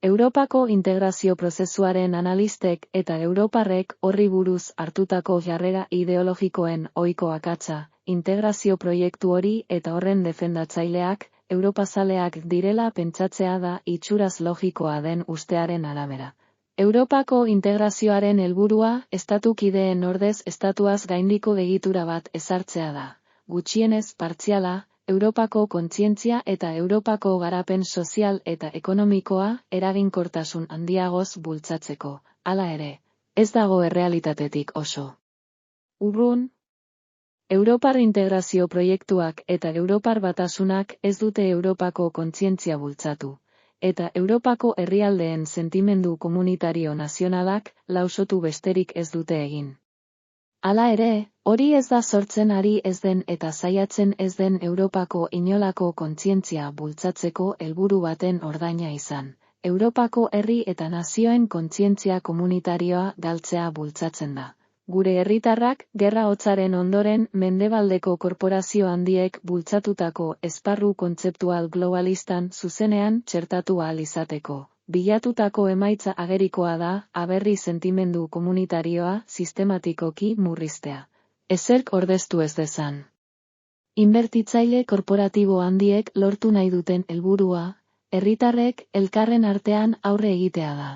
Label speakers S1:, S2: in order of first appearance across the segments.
S1: Europako integrazio prozesuaren analistek eta europarrek horri buruz hartutako jarrera ideologikoen ohiko akatsa, integrazio proiektu hori eta horren defendatzaileak, europazaleak direla pentsatzea da itxuraz logikoa den ustearen arabera. Europako integrazioaren helburua, estatukideen ordez estatuaz gaindiko egitura bat ezartzea da, gutxienez partziala, Europako kontzientzia eta Europako garapen sozial eta ekonomikoa eraginkortasun handiagoz bultzatzeko, hala ere, ez dago errealitatetik oso urrun. Europar integrazio proiektuak eta Europar batasunak ez dute Europako kontzientzia bultzatu, eta Europako herrialdeen sentimendu komunitario nazionalak lausotu besterik ez dute egin. Hala ere, hori ez da sortzen ari ez den eta saiatzen ez den Europako inolako kontzientzia bultzatzeko helburu baten ordaina izan. Europako herri eta nazioen kontzientzia komunitarioa galtzea bultzatzen da. Gure herritarrak, gerra hotzaren ondoren mendebaldeko korporazio handiek bultzatutako esparru kontzeptual globalistan zuzenean txertatu ahal izateko. Bilatutako emaitza agerikoa da, aberri sentimendu komunitarioa sistematikoki murriztea. Ezerk ordeztu ez dezan. Inbertitzaile korporatibo handiek lortu nahi duten helburua, herritarrek elkarren artean aurre egitea da,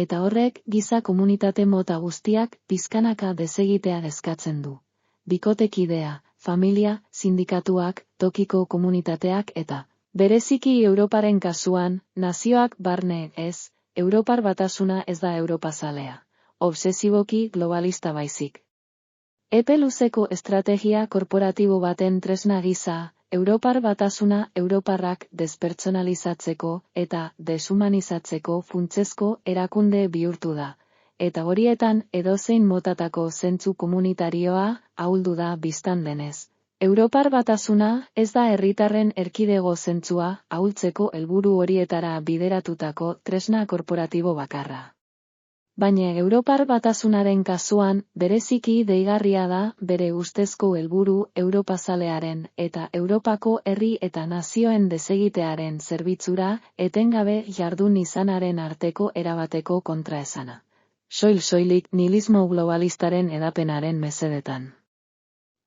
S1: eta horrek giza komunitate mota guztiak pizkanaka desegitea eskatzen du. Bikotekidea, familia, sindikatuak, tokiko komunitateak eta bereziki Europaren kasuan, nazioak barne ez, Europar batasuna ez da europazalea. Obsesiboki globalista baizik. Epe luzeko estrategia korporatibo baten tresna gisa, Europar batasuna europarrak despertsonalizatzeko eta deshumanizatzeko funtsezko erakunde bihurtu da, eta horietan edozein motatako zentzu komunitarioa ahuldu da bistan denez. Europar batasuna ez da herritarren erkidego zentzua ahultzeko helburu horietara bideratutako tresna korporatibo bakarra. Baina Europar batasunaren kasuan, bereziki deigarria da bere ustezko helburu europazalearen eta Europako herri eta nazioen desegitearen zerbitzura etengabe jardun izanaren arteko erabateko kontraesana. Soilik nihilismo globalistaren edapenaren mesedetan.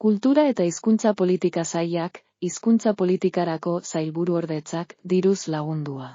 S1: Kultura eta hizkuntza politika sailak, hizkuntza politikarako sailburuordetzak diruz lagundua.